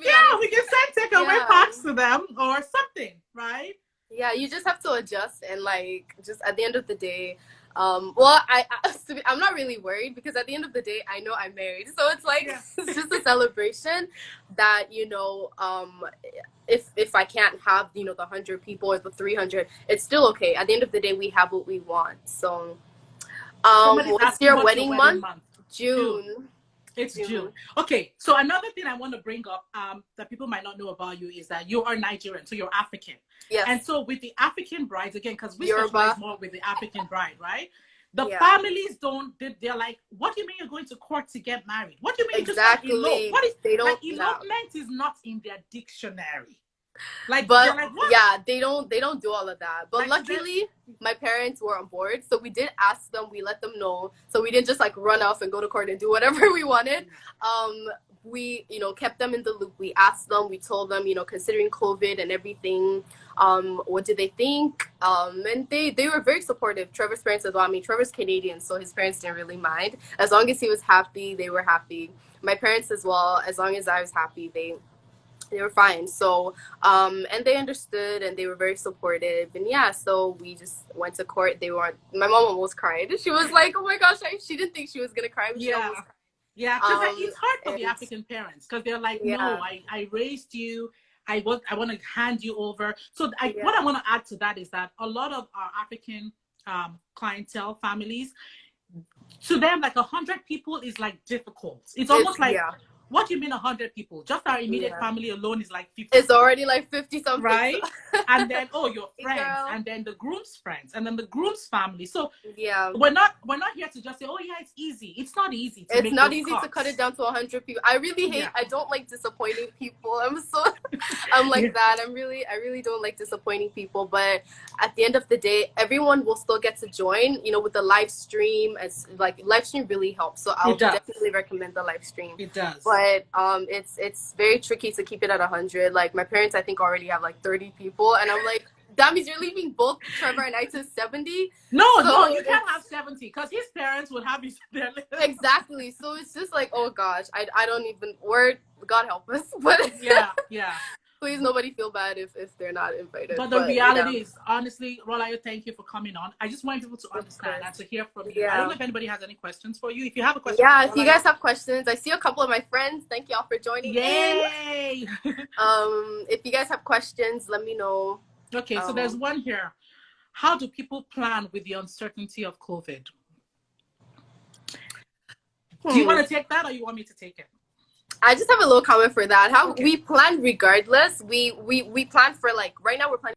Speaker 1: Yeah, we can send takeaway packs to them or something, right?
Speaker 3: Yeah, you just have to adjust, and like, just at the end of the day, well, I'm not really worried, because at the end of the day, I know I'm married, so it's like it's just a celebration that, if I can't have, the 100 people or the 300, it's still okay. At the end of the day, we have what we want. So, what's your wedding month? June.
Speaker 1: It's June. Okay, so another thing I want to bring up that people might not know about you is that you are Nigerian, so you're African.
Speaker 3: Yes.
Speaker 1: And so with the African brides, again, because we specialize more with the African bride, right? The families they're like, what do you mean you're going to court to get married? What do you mean you just elope? What is,
Speaker 3: they don't,
Speaker 1: like, elopement is not in their dictionary. Like,
Speaker 3: but
Speaker 1: like, what?
Speaker 3: Yeah, they don't do all of that. But like, luckily, my parents were on board, so we did ask them. We let them know, so we didn't just like run off and go to court and do whatever we wanted. We kept them in the loop. We asked them. We told them, considering COVID and everything, what did they think? And they were very supportive. Trevor's parents as well. I mean, Trevor's Canadian, so his parents didn't really mind. As long as he was happy, they were happy. My parents as well. As long as I was happy, they were fine. So and they understood, and they were very supportive, and so we just went to court. My mom almost cried. She was like, oh my gosh, she didn't think she was gonna cry, but she almost cried.
Speaker 1: Yeah, because it's hard for the African parents, because they're like, no, I raised you, I want to hand you over. So what I want to add to that is that a lot of our African clientele families, to them, like 100 people is like difficult. It's almost like, what do you mean 100 people? Just our immediate family alone is like 50.
Speaker 3: It's already like 50 something.
Speaker 1: Right? And then, your friends, and then the groom's friends, and then the groom's family. So we're not here to just say, oh yeah, it's easy. It's not easy.
Speaker 3: It's not easy to cut it down to 100 people. I really hate. I don't like disappointing people. I'm like that. I really don't like disappointing people. But at the end of the day, everyone will still get to join. With the live stream, live stream really helps. So I'll definitely recommend the live stream.
Speaker 1: It does.
Speaker 3: But it's very tricky to keep it at 100. Like, my parents, I think, already have like 30 people, and I'm like, that means you're leaving both Trevor and I to 70.
Speaker 1: No, you can't have 70, because his parents would have you there.
Speaker 3: Exactly. So it's just like, oh gosh, I don't even. God help us. But
Speaker 1: yeah.
Speaker 3: Please, nobody feel bad if they're not invited.
Speaker 1: But the reality is, honestly, Rolayo, thank you for coming on. I just want people to understand and to hear from you. I don't know if anybody has any questions for you. If you have a question,
Speaker 3: if you guys have questions, I see a couple of my friends. Thank y'all for joining in. If you guys have questions, let me know.
Speaker 1: Okay, so there's one here. How do people plan with the uncertainty of COVID? Do you want to take that, or you want me to take it?
Speaker 3: I just have a little comment for that. How we plan regardless. We plan for, like, right now we're planning.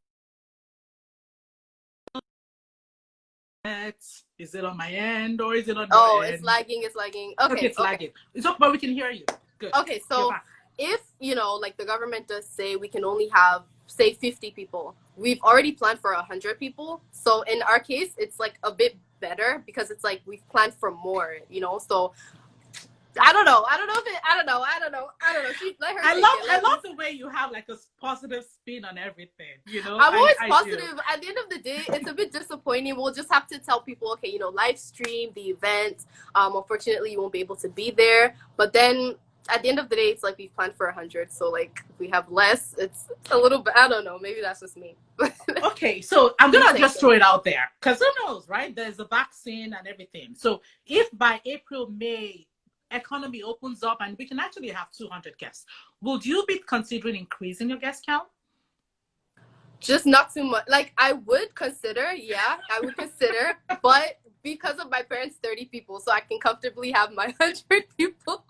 Speaker 1: Is it on my end, or is it on your end?
Speaker 3: It's lagging.
Speaker 1: Okay, it's lagging. It's up, but we can hear you. Good.
Speaker 3: Okay, so if like the government does say we can only have, say, 50 people, we've already planned for 100 people. So in our case, it's like a bit better, because it's like we've planned for more. So I don't know. I don't know if it. I don't know. I don't know. I don't know. She let her.
Speaker 1: I love the way you have like a positive spin on everything. You know,
Speaker 3: I'm always
Speaker 1: I
Speaker 3: positive.
Speaker 1: do.
Speaker 3: At the end of the day, it's a bit disappointing. We'll just have to tell people, okay, live stream the event. Unfortunately, you won't be able to be there. But then at the end of the day, it's like we've planned for 100. So like if we have less, it's a little bit. I don't know. Maybe that's just me.
Speaker 1: Okay, so I'm gonna just throw it out there because who knows, right? There's a vaccine and everything. So if by April, May, economy opens up and we can actually have 200 guests, would you be considering increasing your guest count?
Speaker 3: Just not too much. Like I would consider, yeah, I would consider, but because of my parents, 30 people, so I can comfortably have my 100 people.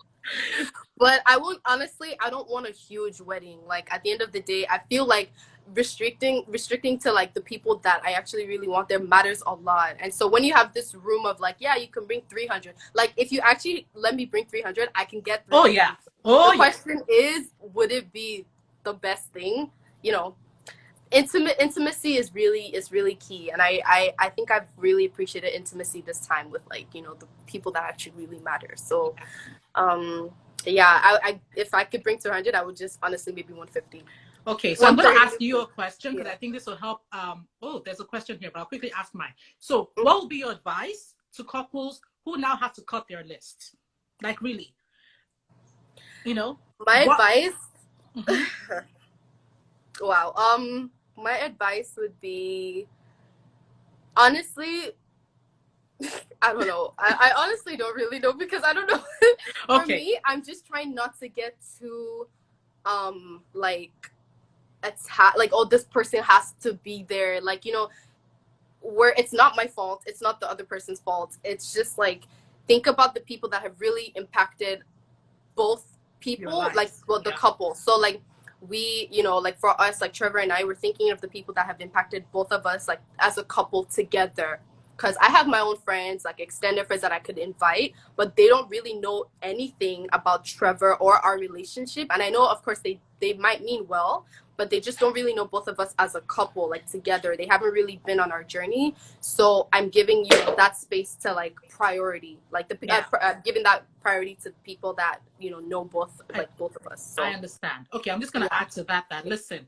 Speaker 3: But I won't, honestly, I don't want a huge wedding. Like at the end of the day, I feel like restricting to like the people that I actually really want there matters a lot. And so when you have this room of like, yeah, you can bring 300, like if you actually let me bring 300, I can get 300.
Speaker 1: Oh yeah. Oh,
Speaker 3: the question is, would it be the best thing? Intimacy is really key, and I think I've really appreciated intimacy this time with like the people that actually really matter. So yeah, I if I could bring 200, I would just honestly maybe 150.
Speaker 1: Okay, so I'm going to ask you a question because
Speaker 3: Yeah.
Speaker 1: I think this will help. Oh, there's a question here, but I'll quickly ask mine. So what will be your advice to couples who now have to cut their list? Like really,
Speaker 3: my advice. Wow. My advice would be, honestly, I don't know. I honestly don't really know because I don't know. For me, I'm just trying not to get too, like, like, oh, this person has to be there. Like, where it's not my fault. It's not the other person's fault. It's just like, think about the people that have really impacted both people, like, well, the couple. So like, we, like for us, like Trevor and I, were thinking of the people that have impacted both of us, like as a couple together. Because I have my own friends, like extended friends that I could invite, but they don't really know anything about Trevor or our relationship. And I know, of course, they might mean well, but they just don't really know both of us as a couple, like together. They haven't really been on our journey. So I'm giving that space to like priority, like giving that priority to people that know both of us. So
Speaker 1: I understand. Okay, I'm just gonna add to that listen,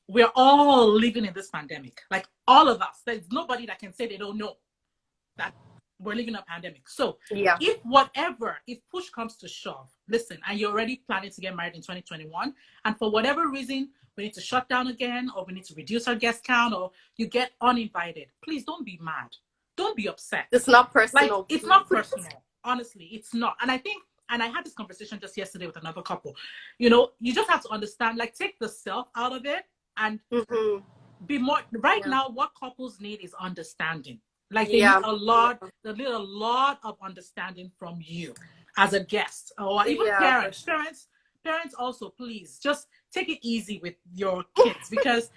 Speaker 1: we're all living in this pandemic, like all of us. There's nobody that can say they don't know that we're living in a pandemic. So if push comes to shove, listen, and you're already planning to get married in 2021, and for whatever reason we need to shut down again, or we need to reduce our guest count, or you get uninvited, please don't be mad. Don't be upset.
Speaker 3: It's not personal.
Speaker 1: Like, it's not personal. Honestly, it's not. And I had this conversation just yesterday with another couple. You just have to understand, like, take the self out of it and be more. Right now, what couples need is understanding. Like, they need a lot of understanding from you as a guest, or even parents. Parents also, please just take it easy with your kids, because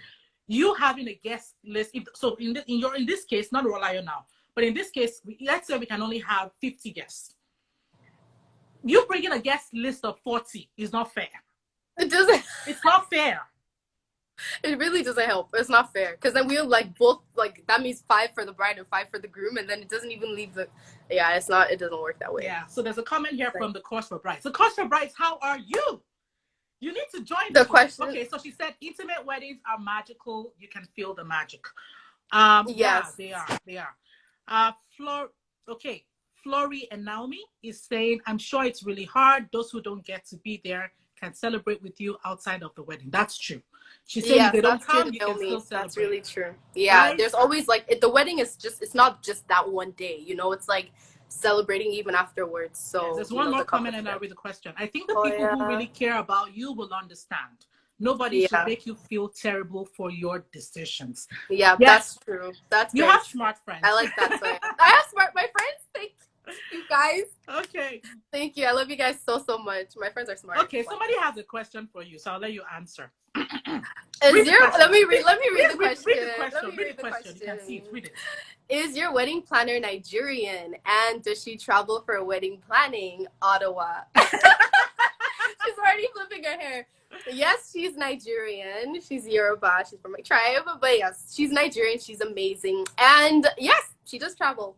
Speaker 1: you having a guest list. In this case, not Rolayo now, but in this case, let's say we can only have 50 guests. You bringing a guest list of 40 is not fair.
Speaker 3: It doesn't.
Speaker 1: It's not fair.
Speaker 3: It really doesn't help. It's not fair, because then we'll like both, like that means 5 for the bride and 5 for the groom, and then it doesn't even leave the. Yeah, it's not. It doesn't work that way.
Speaker 1: Yeah. So there's a comment here from the Course for Brides. The Course for Brides, how are you? You need to join
Speaker 3: the question.
Speaker 1: Okay, so she said intimate weddings are magical. You can feel the magic.
Speaker 3: Yes,
Speaker 1: yeah, they are. Flory and Naomi is saying, I'm sure it's really hard. Those who don't get to be there can celebrate with you outside of the wedding. That's true. She's saying if they don't come, you can still celebrate.
Speaker 3: That's really true. Yeah, right? There's always like the wedding is just, it's not just that one day, it's like celebrating even afterwards. So
Speaker 1: yes, there's one more comment and I'll read the question. I think the people who really care about you will understand. Nobody should make you feel terrible for your decisions.
Speaker 3: Yeah, yes. That's true.
Speaker 1: You have smart friends.
Speaker 3: I like that. I have my friends. Thank you guys.
Speaker 1: Okay.
Speaker 3: Thank you. I love you guys so much. My friends are smart.
Speaker 1: Okay, somebody has a question for you, so I'll let you answer.
Speaker 3: Let me read the question.
Speaker 1: Read the question. You can see it. Read it.
Speaker 3: Is your wedding planner Nigerian, and does she travel for wedding planning? Ottawa. She's already flipping her hair. Yes, she's Nigerian. She's Yoruba. She's from my tribe. But yes, she's Nigerian. She's amazing. And yes, she does travel.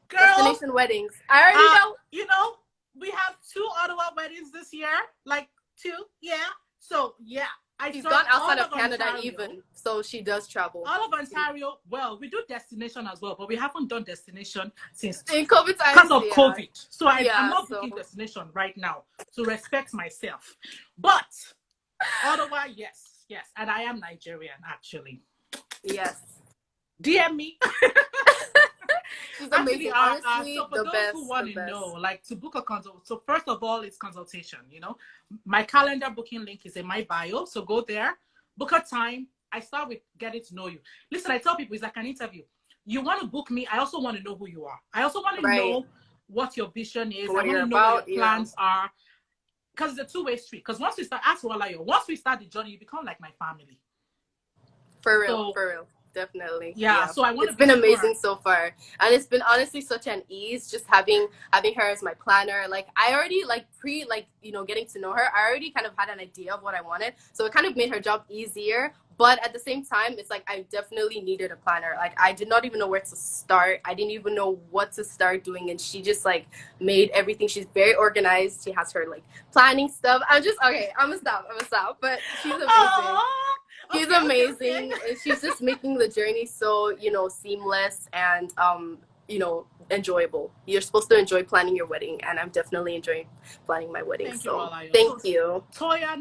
Speaker 1: Girl,
Speaker 3: destination weddings. I already know.
Speaker 1: we have 2 Ottawa weddings this year. Like 2, yeah. So yeah,
Speaker 3: She's
Speaker 1: saw
Speaker 3: gone outside
Speaker 1: all
Speaker 3: of Canada
Speaker 1: Ontario.
Speaker 3: even, so she does travel.
Speaker 1: All of Ontario. Well, we do destination as well, but we haven't done destination since
Speaker 3: In COVID times,
Speaker 1: because of
Speaker 3: yeah.
Speaker 1: COVID. So I'm
Speaker 3: Yeah,
Speaker 1: not booking destination right now to respect myself. But Ottawa, yes, and I am Nigerian actually.
Speaker 3: Yes.
Speaker 1: DM me.
Speaker 3: She's
Speaker 1: Actually,
Speaker 3: amazing. Honestly,
Speaker 1: so for
Speaker 3: the
Speaker 1: those
Speaker 3: best.
Speaker 1: who want to know, like to book a consult, so first of all, it's consultation. You know, my calendar booking link is in my bio, so go there, book a time. I start with getting to know you. Listen, I tell people it's like an interview. You want to book me, I also want to know who you are. I also want to know what your vision is.
Speaker 3: What
Speaker 1: I want to know what your plans are, because it's a two-way street. Because once we start, once we start the journey, you become like my family.
Speaker 3: For real, for real. Definitely.
Speaker 1: Yeah. So I want
Speaker 3: it's been amazing so far, and it's been honestly such an ease just having her as my planner. Like I already getting to know her, I already kind of had an idea of what I wanted, so it kind of made her job easier. But at the same time, it's like I definitely needed a planner. Like I did not even know where to start. I didn't even know what to start doing, and she just like made everything. She's very organized. She has her like planning stuff. I'm gonna stop. But she's amazing. Aww. She's amazing. And she's just making the journey so, seamless and, enjoyable. You're supposed to enjoy planning your wedding, and I'm definitely enjoying planning my wedding. Thank you.
Speaker 1: Toya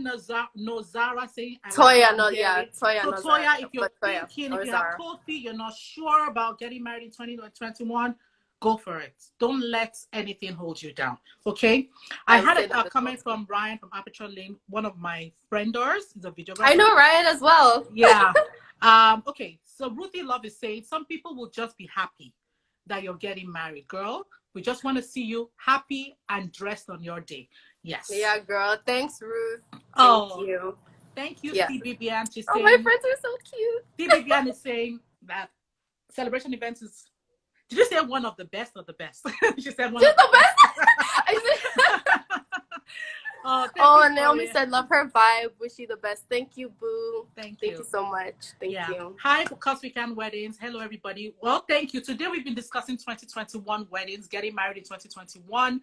Speaker 1: Nozara saying,
Speaker 3: Toya,
Speaker 1: if you're thinking, if you have cold feet, you're not sure about getting married in 2021, go for it. Don't let anything hold you down. Okay. I had a comment from Ryan from Aperture Lane, one of my frienders. He's a videographer.
Speaker 3: I know Ryan as well.
Speaker 1: Yeah. Okay. So Ruthie Love is saying some people will just be happy that you're getting married. Girl, we just want to see you happy and dressed on your day. Yes.
Speaker 3: Yeah, girl. Thanks, Ruth. Thank you.
Speaker 1: Thank you, Steve Bibian. She's saying,
Speaker 3: my friends are so cute.
Speaker 1: Steve Bibian is saying that celebration events is. Did you say one of the best or the best? She said one. Just
Speaker 3: the best. And Naomi said, love her vibe. Wish you the best. Thank you, boo.
Speaker 1: Thank you
Speaker 3: so much. Thank you.
Speaker 1: Hi, Because We Can Weddings. Hello, everybody. Well, thank you. Today we've been discussing 2021 weddings, getting married in 2021.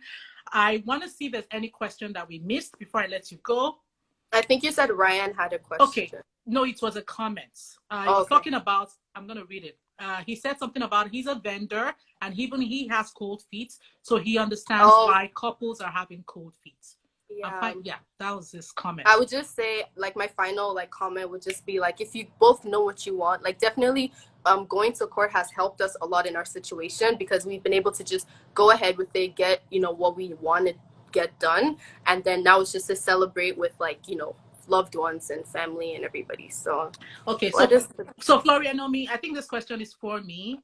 Speaker 1: I want to see if there's any question that we missed before I let you go.
Speaker 3: I think you said Ryan had a question.
Speaker 1: Okay. No, it was a comment. He was talking about, I'm going to read it. He said something about he's a vendor and even he has cold feet, so he understands why couples are having cold feet. Yeah, that was his comment.
Speaker 3: I would just say, like, my final comment would just be like, if you both know what you want, like, definitely going to court has helped us a lot in our situation, because we've been able to just go ahead with it, get what we want to get done, and then now it's just to celebrate with loved ones and family and everybody. So
Speaker 1: okay, so Floria, I think this question is for me.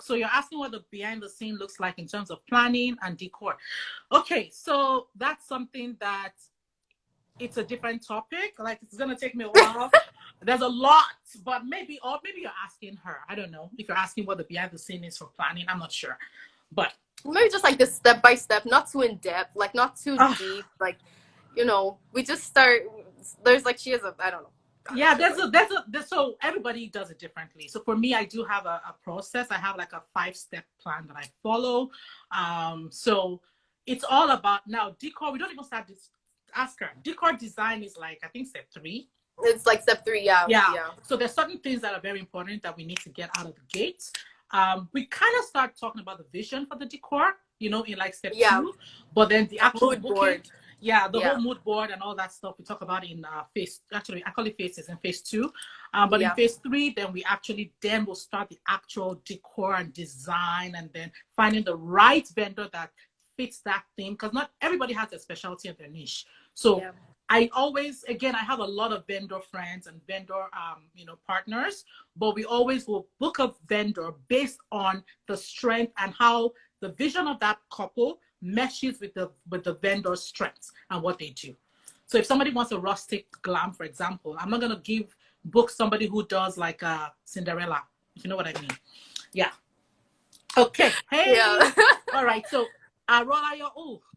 Speaker 1: So you're asking what the behind the scene looks like in terms of planning and decor. Okay, so that's something that it's a different topic. Like, it's gonna take me a while. There's a lot, but maybe you're asking her. I don't know if you're asking what the behind the scene is for planning. I'm not sure, but
Speaker 3: maybe just like the step by step, not too in depth, like not too deep. Like, we just start. There's she has I don't know.
Speaker 1: Yeah, so everybody does it differently. So for me, I do have a process. I have like a 5-step plan that I follow. So it's all about now decor. We don't even start this. Ask her. Decor design is I think step 3.
Speaker 3: It's like step 3, yeah.
Speaker 1: So there's certain things that are very important that we need to get out of the gate. We kind of start talking about the vision for the decor, in step 2, but then the actual
Speaker 3: mood board.
Speaker 1: Whole mood board and all that stuff we talk about in phase. Actually, I call it phases in phase 2. But in phase 3, then we'll start the actual decor and design, and then finding the right vendor that fits that theme, because not everybody has a specialty in their niche. So I always, again, I have a lot of vendor friends and vendor, partners, but we always will book a vendor based on the strength and how the vision of that couple meshes with the vendor's strengths and what they do. So if somebody wants a rustic glam, for example, I'm not going to book somebody who does like a Cinderella, if you know what I mean. Yeah. Okay. Hey. Yeah. All right. So, Rolaya,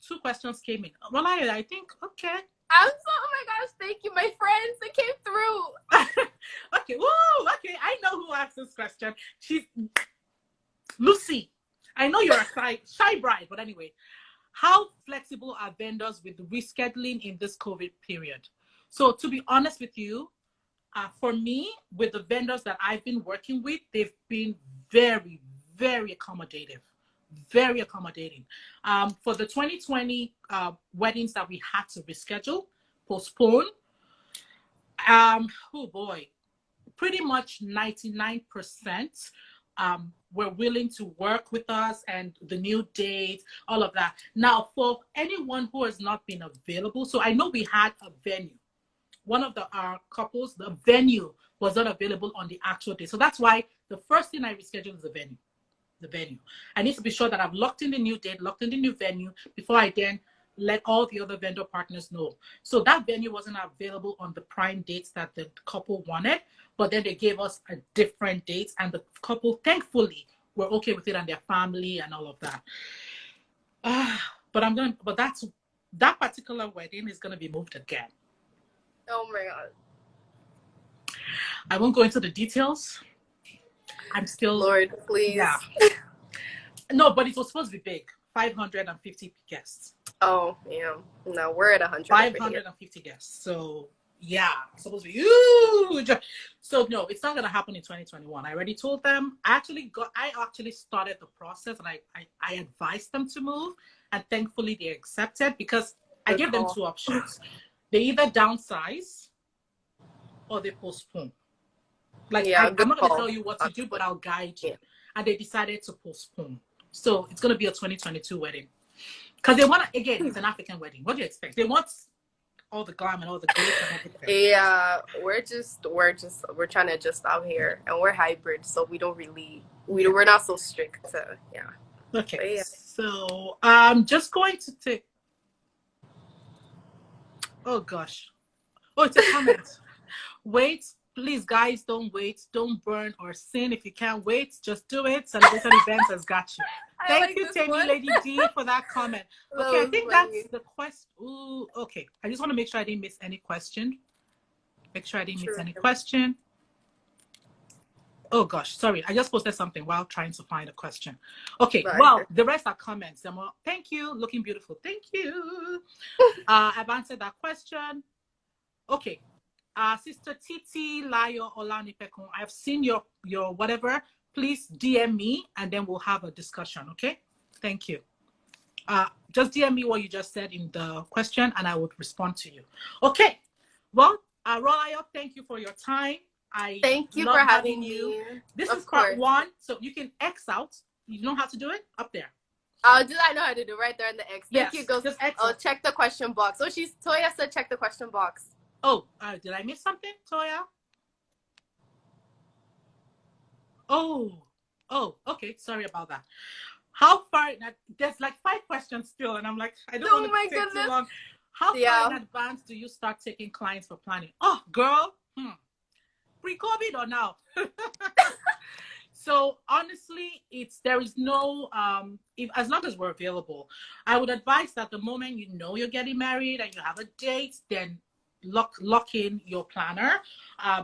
Speaker 1: 2 questions came in. Rolaya, I think, okay.
Speaker 3: Oh my gosh, thank you, my friends. It came through.
Speaker 1: Okay. Woo. Okay. I know who asked this question. She's Lucy. I know you're a shy bride, but anyway. how flexible are vendors with rescheduling in this COVID period? So to be honest with you, for me, with the vendors that I've been working with, they've been very, very accommodative. Very accommodating. For the 2020 weddings that we had to reschedule, postpone, oh boy, pretty much 99% were willing to work with us and the new date, all of that. Now, for anyone who has not been available, so I know we had a venue. One of our couples, the venue was not available on the actual day. So that's why the first thing I rescheduled is the venue. The venue. I need to be sure that I've locked in the new date, locked in the new venue before I then let all the other vendor partners know. So that venue wasn't available on the prime dates that the couple wanted, but then they gave us a different date, and the couple thankfully were okay with it and their family and all of that. But that particular wedding is gonna be moved again.
Speaker 3: Oh my God.
Speaker 1: I won't go into the details. I'm still,
Speaker 3: Lord, please.
Speaker 1: Yeah. No, but it was supposed to be big. 550 guests.
Speaker 3: Oh, yeah. No, we're at 100.
Speaker 1: 550 guests. So, yeah, it's supposed to be huge. So, no, it's not going to happen in 2021. I already told them. I actually started the process, and I advised them to move. And thankfully, they accepted, because I gave them two options. They either downsize or they postpone. Like, yeah, I'm not going to tell you what to do, but I'll guide you. Yeah. And they decided to postpone. So it's going to be a 2022 wedding. Because they want to, again, it's an African wedding. What do you expect? They want all the glam and all the glitz and everything.
Speaker 3: Yeah, we're trying to adjust out here. And we're hybrid, so we don't really, we're not so strict. So, yeah.
Speaker 1: Okay. Yeah. So I'm just going to take, oh gosh. Oh, it's a comment. Wait. Please, guys, don't wait. Don't burn or sin. If you can't wait, just do it. Celebration Events has got you. Thank you, Damie Lady D, for that comment. Okay, I think that's the question. Ooh, okay. I just want to make sure I didn't miss any question. Make sure I didn't miss any question. Oh, gosh. Sorry. I just posted something while trying to find a question. Okay. Right. Well, the rest are comments. Thank you. Looking beautiful. Thank you. I've answered that question. Okay. Sister Titi Layo Olanipekun, I've seen your whatever. Please DM me and then we'll have a discussion. Okay, thank you. Just DM me what you just said in the question and I would respond to you. Okay, well, Rolayo, thank you for your time.
Speaker 3: Thank you for having me.
Speaker 1: This is part 1, so you can X out. You know how to do it up there.
Speaker 3: I know how to do right there in the X. Thank you. Go. Check the question box. Oh, Toya said check the question box.
Speaker 1: Oh, did I miss something, Toya? Oh, okay. Sorry about that. How far? There's like 5 questions still, and I'm like, I don't want to take too long. How far in advance do you start taking clients for planning? Oh, girl, pre-COVID or now? So honestly, there is no as long as we're available. I would advise that the moment you know you're getting married and you have a date, then lock in your planner,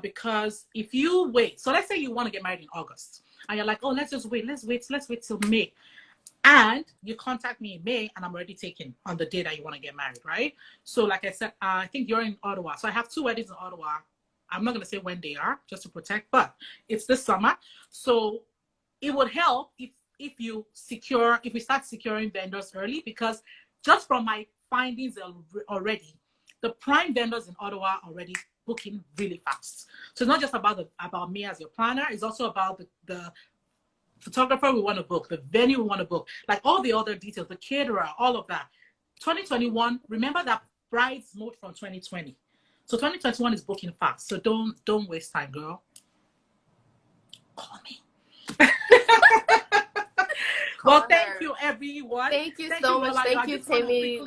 Speaker 1: because if you wait, so let's say you want to get married in August and you're like, oh, let's wait till May, and you contact me in May and I'm already taken on the day that you want to get married, right? So like I said, I think you're in Ottawa, so I have 2 weddings in Ottawa. I'm not going to say when they are just to protect, but it's this summer. So it would help if we start securing vendors early, because just from my findings already, the prime vendors in Ottawa are already booking really fast. So it's not just about me as your planner. It's also about the photographer we want to book, the venue we want to book, like all the other details, the caterer, all of that. 2021, remember that brides moved from 2020. So 2021 is booking fast. So don't waste time, girl. Call me. Well, thank you, everyone.
Speaker 3: Thank you so much. Thank you, Tammy.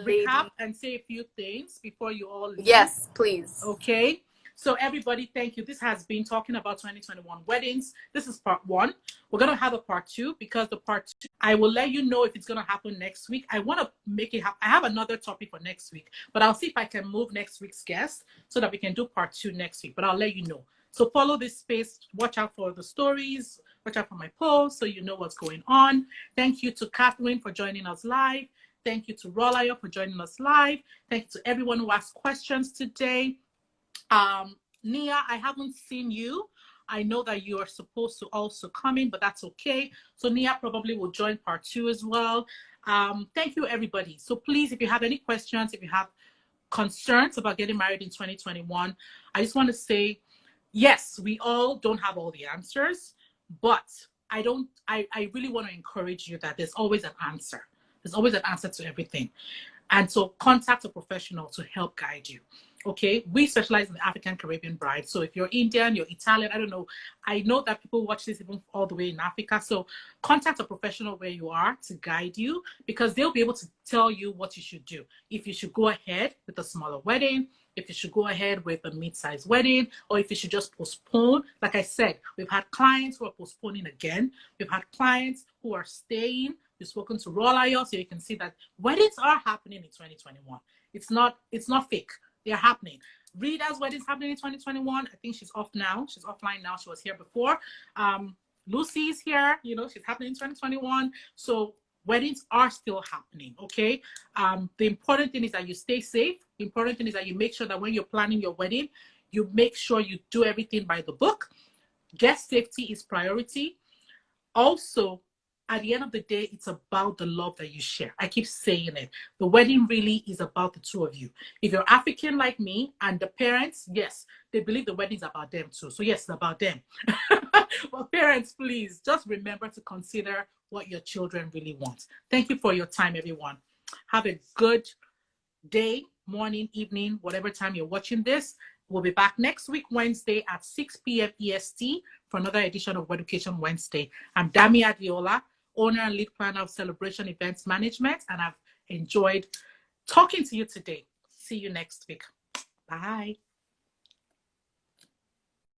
Speaker 1: Recap and say a few things before you all leave.
Speaker 3: Yes, please.
Speaker 1: Okay. So everybody, thank you. This has been talking about 2021 weddings. This is part 1. We're going to have a part 2, because the part 2, I will let you know if it's going to happen next week. I want to make it happen. I have another topic for next week, but I'll see if I can move next week's guest so that we can do part 2 next week, but I'll let you know. So follow this space. Watch out for the stories. Watch out for my posts so you know what's going on. Thank you to Catherine for joining us live. Thank you to Rolaya for joining us live. Thank you to everyone who asked questions today. Nia, I haven't seen you. I know that you are supposed to also come in, but that's okay. So Nia probably will join part 2 as well. Thank you, everybody. So please, if you have any questions, if you have concerns about getting married in 2021, I just want to say, yes, we all don't have all the answers, but I really want to encourage you that there's always an answer. There's always an answer to everything. And so contact a professional to help guide you. Okay, we specialize in the African Caribbean bride. So if you're Indian, you're Italian, I don't know. I know that people watch this even all the way in Africa. So contact a professional where you are to guide you, because they'll be able to tell you what you should do. If you should go ahead with a smaller wedding, if you should go ahead with a mid-sized wedding, or if you should just postpone. Like I said, we've had clients who are postponing again. We've had clients who are staying. We've spoken to Rolaya, so you can see that weddings are happening in 2021. It's not fake. They're happening. Rita's wedding's happening in 2021. I think she's off now. She's offline now. She was here before. Lucy's here. You know, she's happening in 2021. So weddings are still happening, okay? The important thing is that you stay safe. The important thing is that you make sure that when you're planning your wedding, you make sure you do everything by the book. Guest safety is priority. Also, at the end of the day, it's about the love that you share. I keep saying it. The wedding really is about the two of you. If you're African like me and the parents, yes, they believe the wedding's about them too. So yes, it's about them. But parents, please just remember to consider what your children really want. Thank you for your time, everyone. Have a good day, morning, evening, whatever time you're watching this. We'll be back next week, Wednesday at 6 p.m. EST for another edition of Weducation Wednesday. I'm Damie Adeola, owner and lead planner of Celebration Events Management, and I've enjoyed talking to you today. See you next week. Bye.